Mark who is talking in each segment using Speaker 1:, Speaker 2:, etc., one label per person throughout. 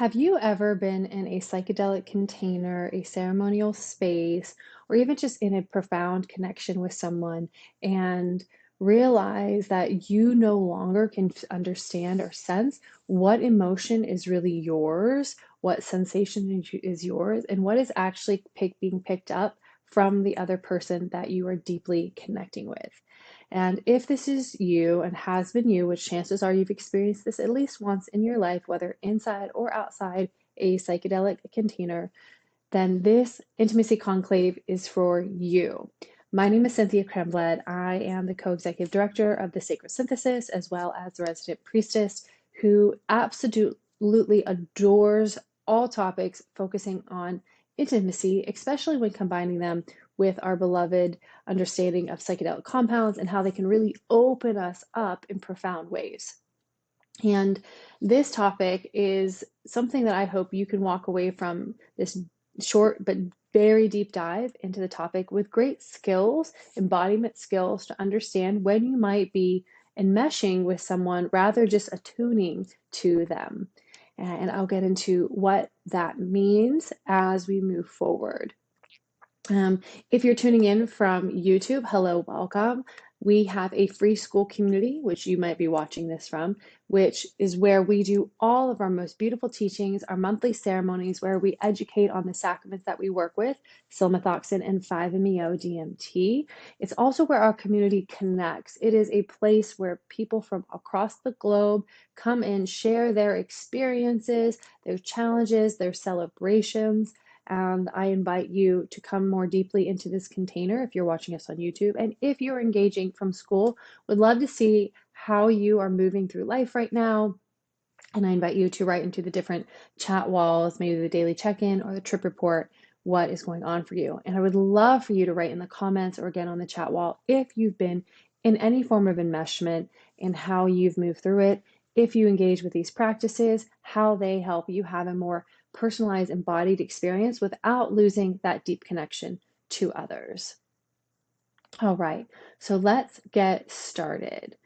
Speaker 1: Have you ever been in a psychedelic container, a ceremonial space, or even just in a profound connection with someone and realize that you no longer can understand or sense what emotion is really yours, what sensation is yours, and what is actually being picked up from the other person that you are deeply connecting with? And if this is you and has been you, which chances are you've experienced this at least once in your life, whether inside or outside a psychedelic container, then this intimacy conclave is for you. My name is Cynthia. I am the co-executive director of the Sacred Synthesis, as well as the resident priestess who absolutely adores all topics focusing on intimacy, especially when combining them with our beloved understanding of psychedelic compounds and how they can really open us up in profound ways. And this topic is something that I hope you can walk away from this short but very deep dive into the topic with great skills, embodiment skills to understand when you might be enmeshing with someone rather just attuning to them. And I'll get into what that means as we move forward. If you're tuning in from YouTube, hello, welcome. We have a free school community, which you might be watching this from, which is where we do all of our most beautiful teachings, our monthly ceremonies, where we educate on the sacraments that we work with, silmethoxin and 5-MeO DMT. It's also where our community connects. It is a place where people from across the globe come in, share their experiences, their challenges, their celebrations. And I invite you to come more deeply into this container if you're watching us on YouTube. And if you're engaging from school, would love to see how you are moving through life right now. And I invite you to write into the different chat walls, maybe the daily check-in or the trip report, what is going on for you. And I would love for you to write in the comments or again on the chat wall if you've been in any form of enmeshment and how you've moved through it, if you engage with these practices, how they help you have a more personalized, embodied experience without losing that deep connection to others. All right, so let's get started.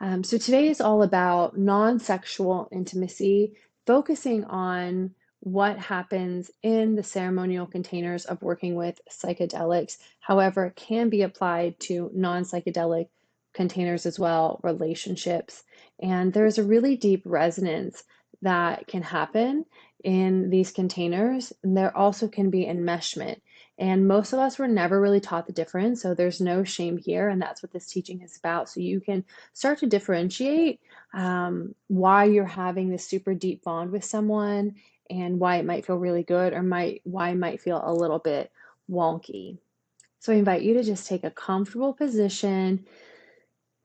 Speaker 1: So today is all about non-sexual intimacy, focusing on what happens in the ceremonial containers of working with psychedelics. However, it can be applied to non-psychedelic containers as well, relationships. And there's a really deep resonance that can happen in these containers. And there also can be enmeshment. And most of us were never really taught the difference. So there's no shame here. And that's what this teaching is about. So you can start to differentiate why you're having this super deep bond with someone and why it might feel really good or why it might feel a little bit wonky. So I invite you to just take a comfortable position,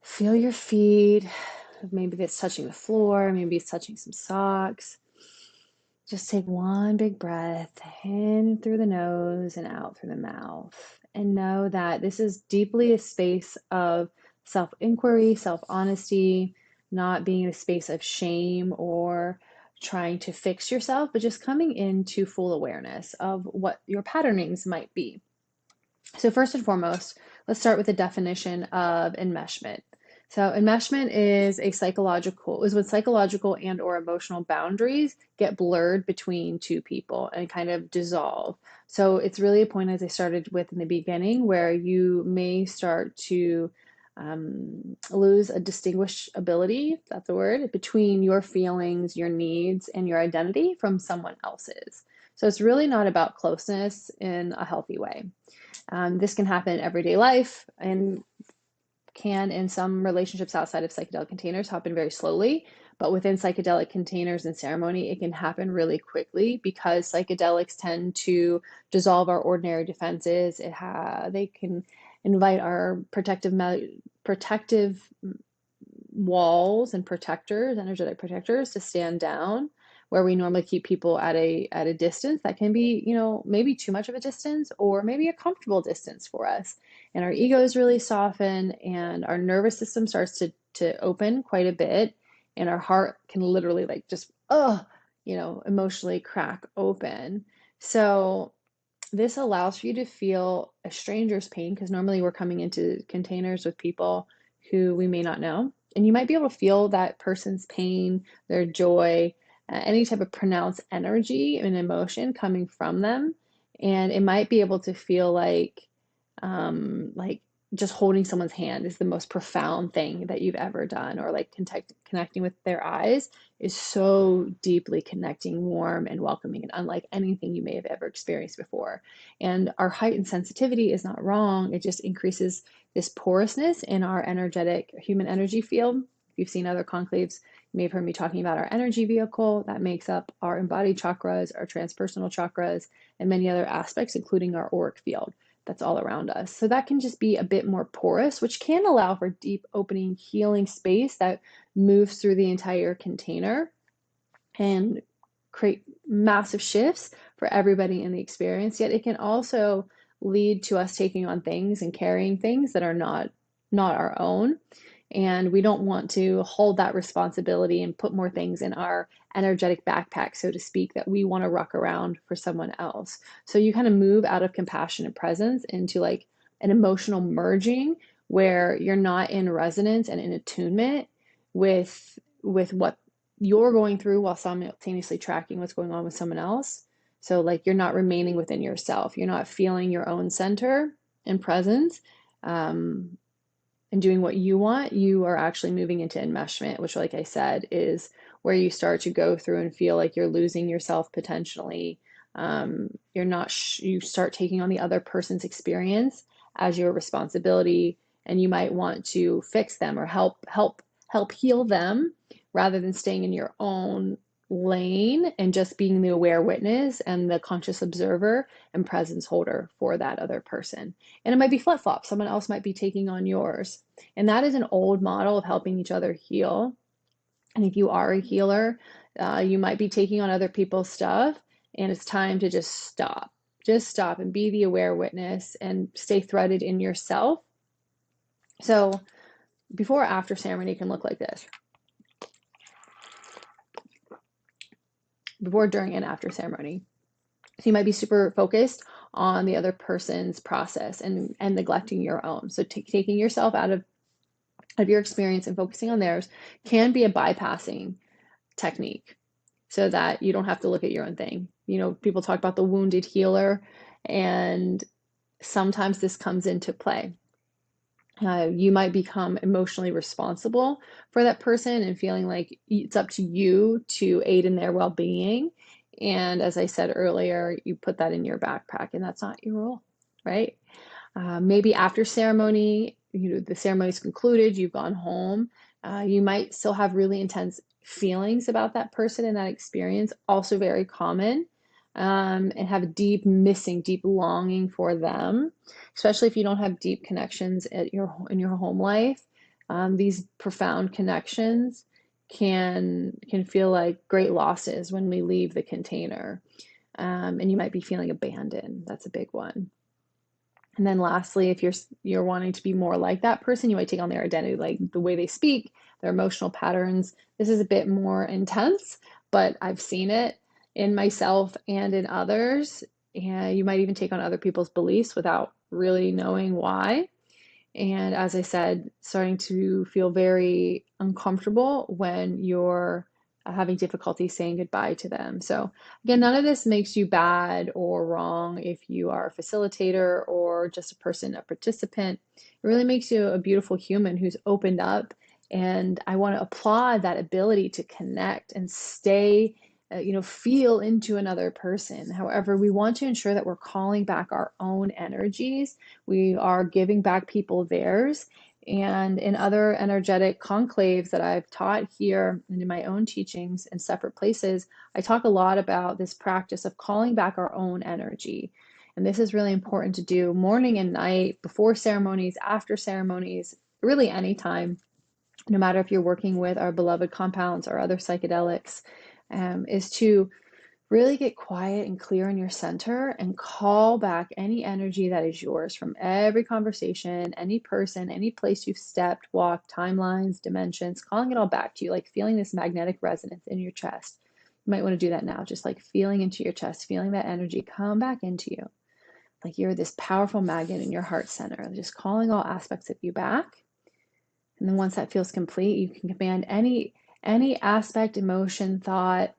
Speaker 1: feel your feet. Maybe it's touching the floor, maybe it's touching some socks. Just take one big breath in through the nose and out through the mouth. And know that this is deeply a space of self-inquiry, self-honesty, not being in a space of shame or trying to fix yourself, but just coming into full awareness of what your patternings might be. So first and foremost, let's start with the definition of enmeshment. So enmeshment is when psychological and or emotional boundaries get blurred between two people and kind of dissolve. So it's really a point, as I started with in the beginning, where you may start to lose a distinguishability, that's the word, between your feelings, your needs, and your identity from someone else's. So it's really not about closeness in a healthy way. This can happen in everyday life and can, in some relationships outside of psychedelic containers, happen very slowly. But within psychedelic containers and ceremony, it can happen really quickly because psychedelics tend to dissolve our ordinary defenses. They can invite our protective walls and protectors, energetic protectors, to stand down where we normally keep people at a distance that can be, maybe too much of a distance or maybe a comfortable distance for us. And our egos really soften and our nervous system starts to open quite a bit. And our heart can literally emotionally crack open. So this allows for you to feel a stranger's pain because normally we're coming into containers with people who we may not know. And you might be able to feel that person's pain, their joy, any type of pronounced energy and emotion coming from them. And it might be able to feel like just holding someone's hand is the most profound thing that you've ever done, or like connecting with their eyes is so deeply connecting, warm, and welcoming, and unlike anything you may have ever experienced before. And our heightened sensitivity is not wrong. It just increases this porousness in our energetic human energy field. If you've seen other conclaves, you may have heard me talking about our energy vehicle that makes up our embodied chakras, our transpersonal chakras, and many other aspects, including our auric field that's all around us. So that can just be a bit more porous, which can allow for deep opening, healing space that moves through the entire container and create massive shifts for everybody in the experience. Yet it can also lead to us taking on things and carrying things that are not our own. And we don't want to hold that responsibility and put more things in our energetic backpack, so to speak, that we want to ruck around for someone else. So you kind of move out of compassion and presence into like an emotional merging where you're not in resonance and in attunement with what you're going through while simultaneously tracking what's going on with someone else. So like you're not remaining within yourself. You're not feeling your own center and presence. And doing what you want, you are actually moving into enmeshment, which, like I said, is where you start to go through and feel like you're losing yourself potentially. You're not, you start taking on the other person's experience as your responsibility, and you might want to fix them or help heal them rather than staying in your own lane and just being the aware witness and the conscious observer and presence holder for that other person. And it might be flip-flop. Someone else might be taking on yours. And that is an old model of helping each other heal. And if you are a healer, you might be taking on other people's stuff, and it's time to just stop. Just stop and be the aware witness and stay threaded in yourself. So before or after ceremony can look like this. Before, during, and after ceremony. So you might be super focused on the other person's process and neglecting your own. So taking yourself out of your experience and focusing on theirs can be a bypassing technique so that you don't have to look at your own thing. You know, people talk about the wounded healer, and sometimes this comes into play. You might become emotionally responsible for that person and feeling like it's up to you to aid in their well-being. And as I said earlier, you put that in your backpack, and that's not your role, right? Maybe after ceremony, you know, the ceremony's concluded, you've gone home. You might still have really intense feelings about that person and that experience, also very common. And have deep longing for them, especially if you don't have deep connections in your home life. These profound connections can feel like great losses when we leave the container. And you might be feeling abandoned. That's a big one. And then lastly, if you're wanting to be more like that person, you might take on their identity, like the way they speak, their emotional patterns. This is a bit more intense, but I've seen it in myself and in others. And you might even take on other people's beliefs without really knowing why. And as I said, starting to feel very uncomfortable when you're having difficulty saying goodbye to them. So again, none of this makes you bad or wrong if you are a facilitator or just a participant. It really makes you a beautiful human who's opened up. And I want to applaud that ability to connect and stay, feel into another person. However, we want to ensure that we're calling back our own energies. We are giving back people theirs. And in other energetic conclaves that I've taught here and in my own teachings in separate places, I talk a lot about this practice of calling back our own energy. And this is really important to do morning and night, before ceremonies, after ceremonies, really anytime, no matter if you're working with our beloved compounds or other psychedelics, is to really get quiet and clear in your center and call back any energy that is yours from every conversation, any person, any place you've stepped, walked, timelines, dimensions, calling it all back to you, like feeling this magnetic resonance in your chest. You might want to do that now, just like feeling into your chest, feeling that energy come back into you. Like you're this powerful magnet in your heart center, just calling all aspects of you back. And then once that feels complete, you can command any aspect, emotion, thought,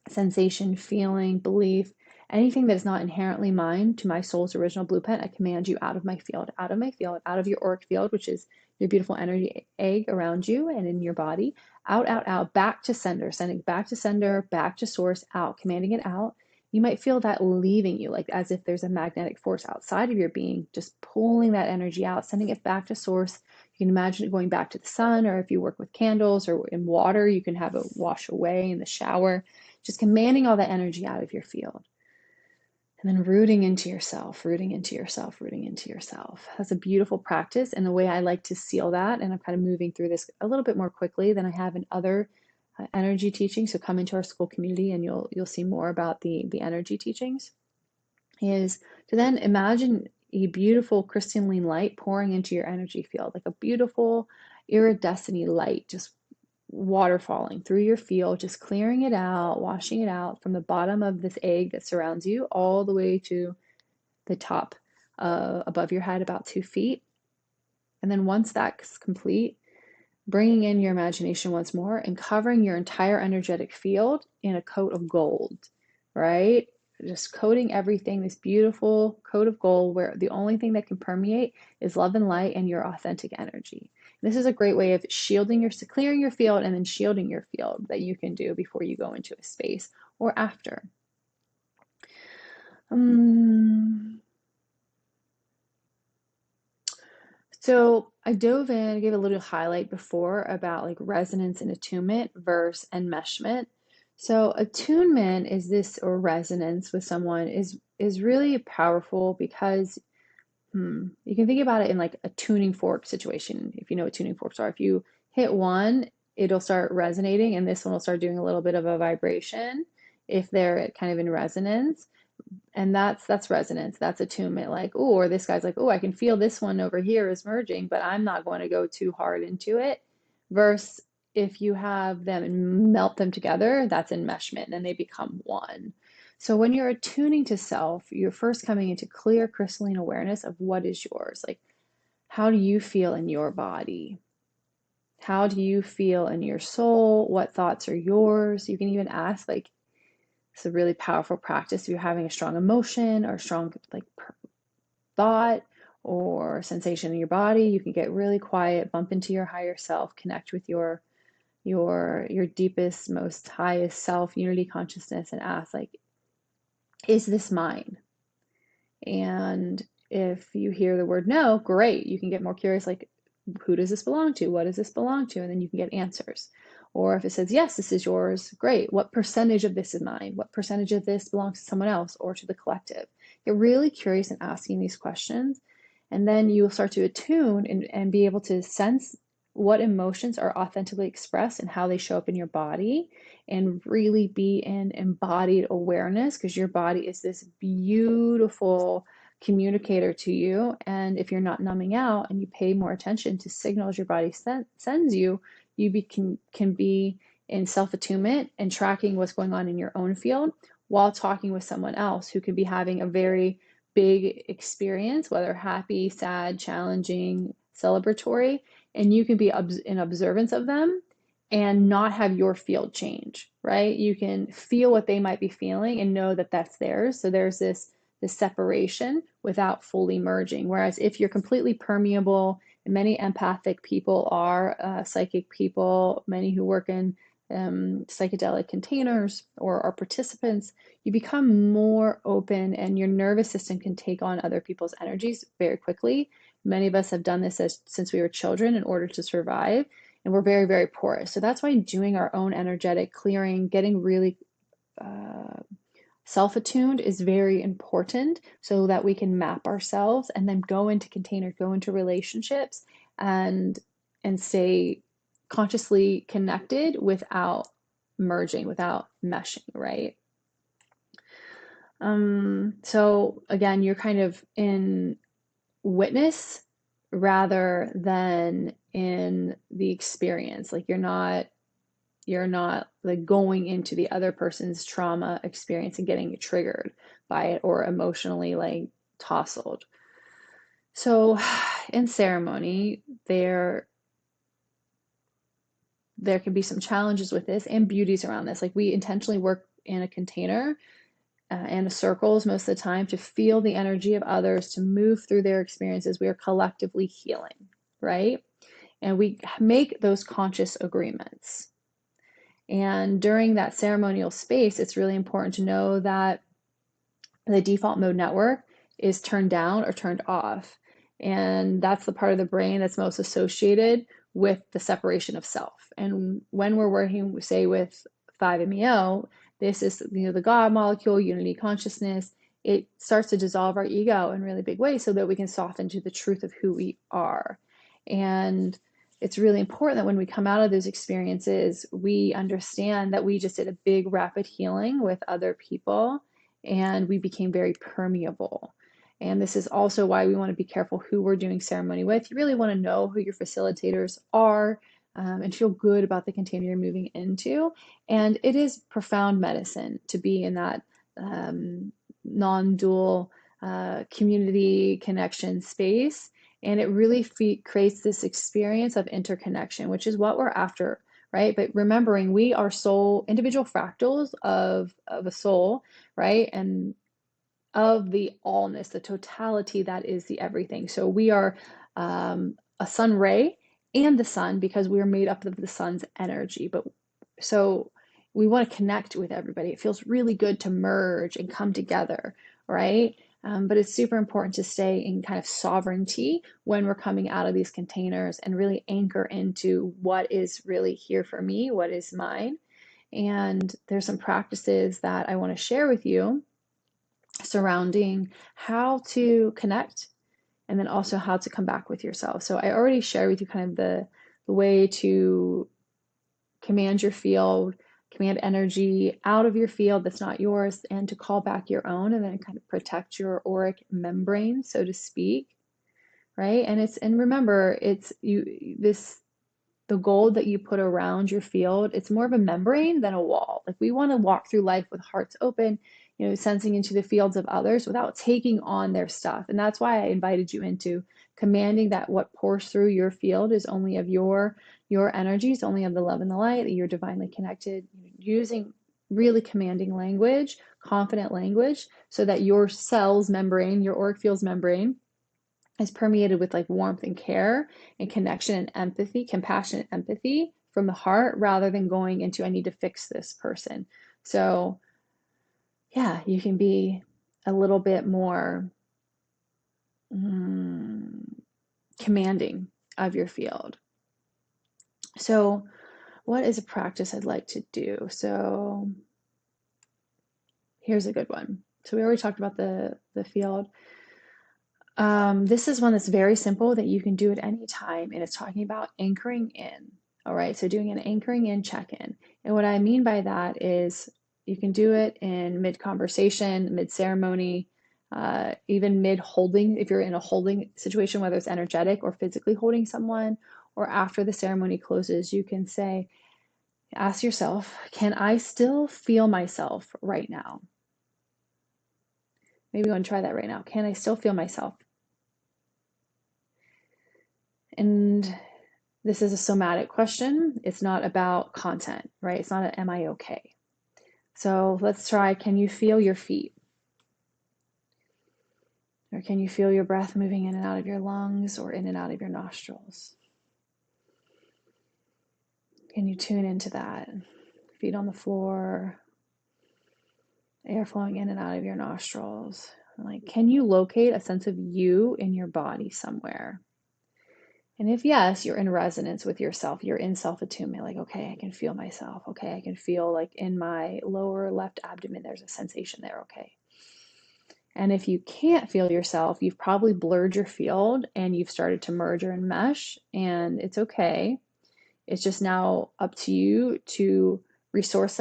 Speaker 1: sensation, feeling, belief, anything that is not inherently mine to my soul's original blueprint, I command you out of my field, out of my field, out of your auric field, which is your beautiful energy egg around you and in your body, out, out, out, back to sender, sending back to sender, back to source, out, commanding it out. You might feel that leaving you, like as if there's a magnetic force outside of your being, just pulling that energy out, sending it back to source. You can imagine it going back to the sun, or if you work with candles or in water, you can have it wash away in the shower, just commanding all that energy out of your field. And then rooting into yourself, rooting into yourself, rooting into yourself. That's a beautiful practice. And the way I like to seal that, and I'm kind of moving through this a little bit more quickly than I have in other energy teachings. So come into our school community and you'll see more about the energy teachings, is to then imagine a beautiful crystalline light pouring into your energy field, like a beautiful iridescent light, just water falling through your field, just clearing it out, washing it out from the bottom of this egg that surrounds you all the way to the top above your head, about 2 feet. And then once that's complete, bringing in your imagination once more and covering your entire energetic field in a coat of gold, right? Just coating everything, this beautiful coat of gold where the only thing that can permeate is love and light and your authentic energy. This is a great way of clearing your field and then shielding your field that you can do before you go into a space or after. So I dove in, I gave a little highlight before about like resonance and attunement versus enmeshment. So attunement is this, or resonance with someone is really powerful because you can think about it in like a tuning fork situation. If you know what tuning forks are, if you hit one, it'll start resonating, and this one will start doing a little bit of a vibration if they're kind of in resonance. And that's resonance, that's attunement. Like, oh, or this guy's like, oh, I can feel this one over here is merging, but I'm not going to go too hard into it. Versus if you have them and melt them together, that's enmeshment, and then they become one. So when you're attuning to self, you're first coming into clear crystalline awareness of what is yours. Like, how do you feel in your body? How do you feel in your soul? What thoughts are yours? You can even ask, like, it's a really powerful practice. If you're having a strong emotion or strong like thought or sensation in your body, you can get really quiet, bump into your higher self, connect with your deepest, most highest self, unity consciousness, and ask, like, is this mine? And if you hear the word no, great. You can get more curious, like, who does this belong to? What does this belong to? And then you can get answers. Or if it says, yes, this is yours, great. What percentage of this is mine? What percentage of this belongs to someone else or to the collective? Get really curious in asking these questions. And then you will start to attune and be able to sense what emotions are authentically expressed and how they show up in your body, and really be in embodied awareness, because your body is this beautiful communicator to you. And if you're not numbing out and you pay more attention to signals your body sends you, can be in self-attunement and tracking what's going on in your own field while talking with someone else who could be having a very big experience, whether happy, sad, challenging, celebratory, and you can be in observance of them and not have your field change, right? You can feel what they might be feeling and know that that's theirs. So there's this separation without fully merging. Whereas if you're completely permeable, and many empathic people are psychic people, many who work in psychedelic containers or are participants, you become more open and your nervous system can take on other people's energies very quickly. Many of us have done this since we were children in order to survive, and we're very, very porous. So that's why doing our own energetic clearing, getting really self-attuned is very important, so that we can map ourselves and then go into containers, go into relationships, and stay consciously connected without merging, without meshing, right? So again, you're kind of in witness rather than in the experience. Like you're not like going into the other person's trauma experience and getting triggered by it or emotionally like tousled. So in ceremony, there can be some challenges with this and beauties around this. Like we intentionally work in a container and circles most of the time to feel the energy of others, to move through their experiences. We are collectively healing, right? And we make those conscious agreements. And during that ceremonial space, it's really important to know that the default mode network is turned down or turned off. And that's the part of the brain that's most associated with the separation of self. And when we're working, say, with 5-MeO, this is, the God molecule, unity consciousness. It starts to dissolve our ego in really big ways so that we can soften to the truth of who we are. And it's really important that when we come out of those experiences, we understand that we just did a big rapid healing with other people and we became very permeable. And this is also why we want to be careful who we're doing ceremony with. You really want to know who your facilitators are, and feel good about the container you're moving into. And it is profound medicine to be in that non-dual community connection space. And it really creates this experience of interconnection, which is what we're after, right? But remembering we are soul, individual fractals of a soul, right? And of the allness, the totality that is the everything. So we are a sun ray and the sun, because we are made up of the sun's energy. But so we want to connect with everybody. It feels really good to merge and come together, right? But it's super important to stay in kind of sovereignty when we're coming out of these containers and really anchor into what is really here for me, what is mine. And there's some practices that I want to share with you surrounding how to connect and then also how to come back with yourself. So I already shared with you kind of the way to command your field, command energy out of your field that's not yours, and to call back your own, and then kind of protect your auric membrane, so to speak, right? And remember, it's the gold that you put around your field, it's more of a membrane than a wall. Like, we want to walk through life with hearts open, sensing into the fields of others without taking on their stuff. And that's why I invited you into commanding that what pours through your field is only of your energies, only of the love and the light, that you're divinely connected, using really commanding language, confident language, so that your cell's membrane, your auric field's membrane, is permeated with like warmth and care and connection and empathy, compassion and empathy from the heart, rather than going into, I need to fix this person. So yeah, you can be a little bit more commanding of your field. So what is a practice I'd like to do? So here's a good one. So we already talked about the field. This is one that's very simple that you can do at any time, and it's talking about anchoring in. All right, so doing an anchoring in check-in. And what I mean by that is you can do it in mid-conversation, mid-ceremony, even mid-holding, if you're in a holding situation, whether it's energetic or physically holding someone, or after the ceremony closes, you can say, ask yourself, can I still feel myself right now? Maybe you want to try that right now. Can I still feel myself? And this is a somatic question. It's not about content, right? It's not an am I okay? So let's try, can you feel your feet? Or can you feel your breath moving in and out of your lungs or in and out of your nostrils? Can you tune into that? Feet on the floor, air flowing in and out of your nostrils. Like, can you locate a sense of you in your body somewhere? And if yes, you're in resonance with yourself, you're in self-attunement, like, okay, I can feel myself. Okay, I can feel like in my lower left abdomen, there's a sensation there. Okay. And if you can't feel yourself, you've probably blurred your field and you've started to merge or enmesh, and it's okay. It's just now up to you to resource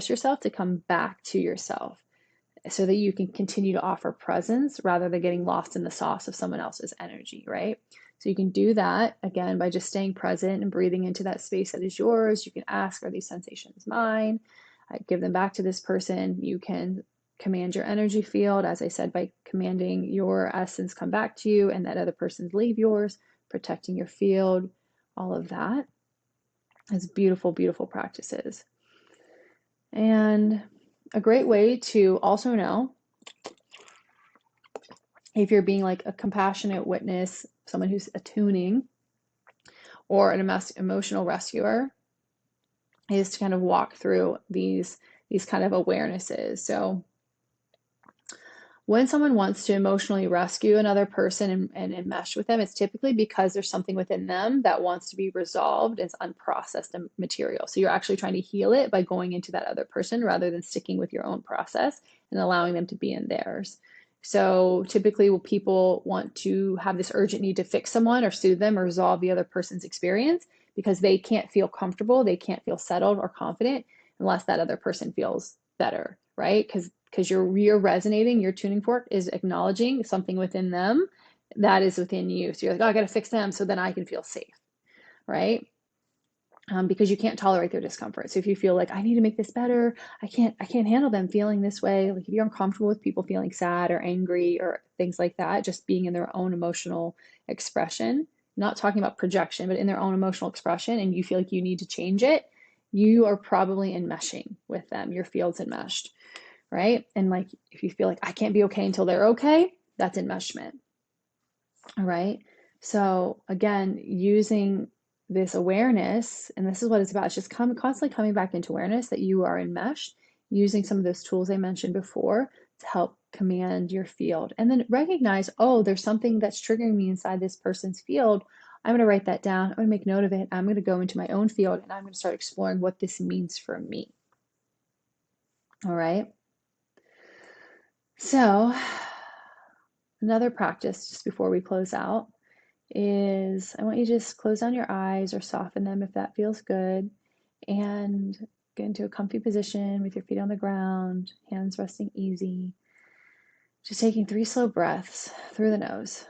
Speaker 1: yourself to come back to yourself so that you can continue to offer presence rather than getting lost in the sauce of someone else's energy, right? So you can do that, again, by just staying present and breathing into that space that is yours. You can ask, are these sensations mine? I give them back to this person. You can command your energy field, as I said, by commanding your essence come back to you and that other person's leave yours, protecting your field, all of that. It's beautiful, beautiful practices. And a great way to also know if you're being like a compassionate witness, someone who's attuning, or an emotional rescuer, is to kind of walk through these kind of awarenesses. So when someone wants to emotionally rescue another person and enmesh with them, it's typically because there's something within them that wants to be resolved as unprocessed material. So you're actually trying to heal it by going into that other person rather than sticking with your own process and allowing them to be in theirs. So typically people want to have this urgent need to fix someone or soothe them or resolve the other person's experience because they can't feel comfortable, they can't feel settled or confident unless that other person feels better, right? Because you're resonating, your tuning fork is acknowledging something within them that is within you. So you're like, oh, I got to fix them so then I can feel safe, right? Because you can't tolerate their discomfort. So if you feel like I need to make this better, I can't handle them feeling this way. Like if you're uncomfortable with people feeling sad or angry or things like that, just being in their own emotional expression, not talking about projection, but in their own emotional expression, and you feel like you need to change it, you are probably enmeshing with them. Your field's enmeshed, right? And like if you feel like I can't be okay until they're okay, that's enmeshment. All right. So again, using this awareness, and this is what it's about, it's just constantly coming back into awareness that you are enmeshed, using some of those tools I mentioned before to help command your field. And then recognize, oh, there's something that's triggering me inside this person's field. I'm going to write that down. I'm going to make note of it. I'm going to go into my own field and I'm going to start exploring what this means for me. All right. So another practice just before we close out is I want you to just close down your eyes or soften them if that feels good, and get into a comfy position with your feet on the ground, hands resting easy. Just taking 3 slow breaths through the nose.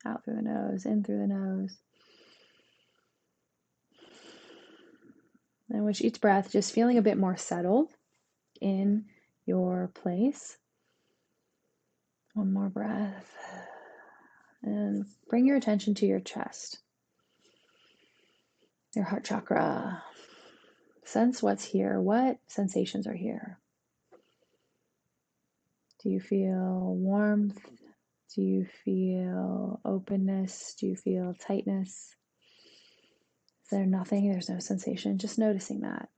Speaker 1: Out through the nose, in through the nose. And with each breath, just feeling a bit more settled in your place. One more breath. And bring your attention to your chest, your heart chakra. Sense what's here. What sensations are here? Do you feel warmth? Do you feel openness? Do you feel tightness? Is there nothing? There's no sensation. Just noticing that.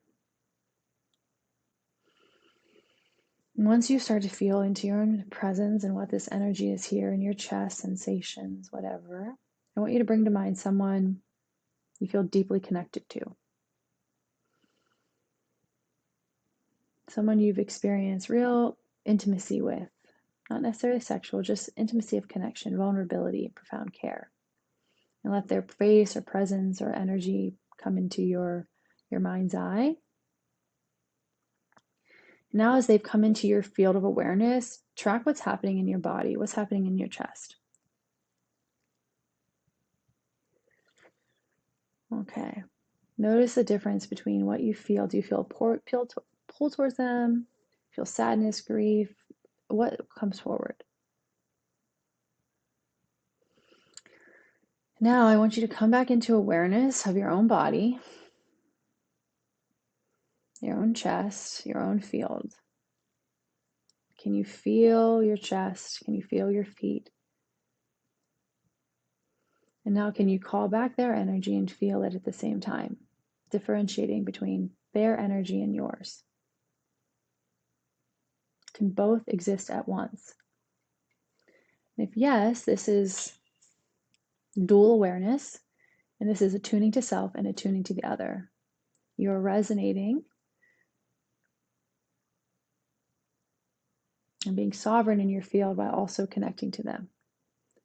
Speaker 1: And once you start to feel into your own presence and what this energy is here in your chest, sensations, whatever, I want you to bring to mind someone you feel deeply connected to. Someone you've experienced real intimacy with. Not necessarily sexual, just intimacy of connection, vulnerability, profound care. And let their face or presence or energy come into your mind's eye. Now, as they've come into your field of awareness, track what's happening in your body, what's happening in your chest. Okay. Notice the difference between what you feel. Do you feel pull towards them? Feel sadness, grief? What comes forward? Now, I want you to come back into awareness of your own body, your own chest, your own field. Can you feel your chest? Can you feel your feet? And now can you call back their energy and feel it at the same time, differentiating between their energy and yours? Can both exist at once? And if yes, this is dual awareness, and this is attuning to self and attuning to the other. You're resonating and being sovereign in your field while also connecting to them,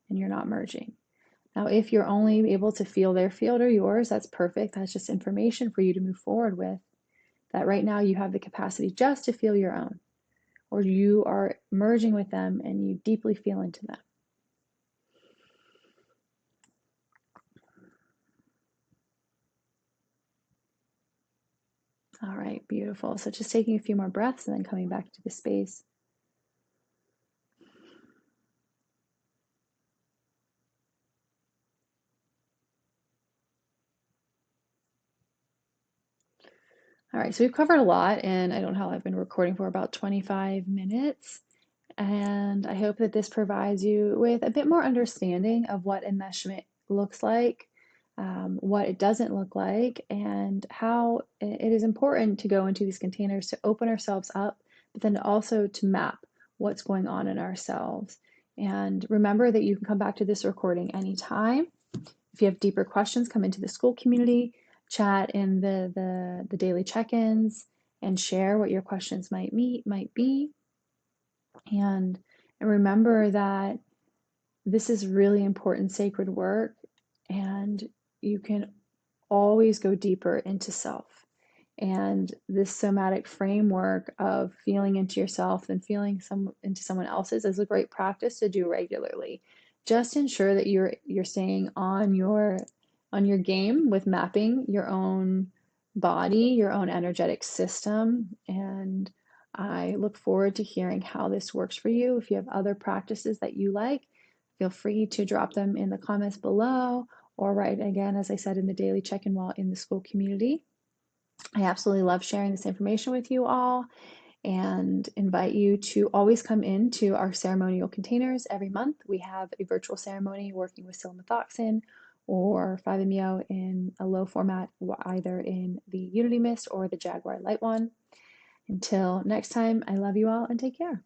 Speaker 1: and you're not merging. Now, if you're only able to feel their field or yours, that's perfect. That's just information for you to move forward with. That right now you have the capacity just to feel your own, or you are merging with them and you deeply feel into them. All right, beautiful. So just taking a few more breaths and then coming back to the space. All right, so we've covered a lot, and I don't know how I've been recording for about 25 minutes. And I hope that this provides you with a bit more understanding of what enmeshment looks like, what it doesn't look like, and how it is important to go into these containers to open ourselves up, but then also to map what's going on in ourselves. And remember that you can come back to this recording anytime. If you have deeper questions, come into the school community, chat in the daily check-ins, and share what your questions might be. And remember that this is really important sacred work, and you can always go deeper into self. And this somatic framework of feeling into yourself and feeling into someone else's is a great practice to do regularly. Just ensure that you're staying on your game with mapping your own body, your own energetic system. And I look forward to hearing how this works for you. If you have other practices that you like, feel free to drop them in the comments below or write again, as I said, in the daily check-in while in the school community. I absolutely love sharing this information with you all and invite you to always come into our ceremonial containers every month. We have a virtual ceremony working with silmethoxin or 5-MeO in a low format, either in the Unity Mist or the Jaguar Light one. Until next time, I love you all and take care.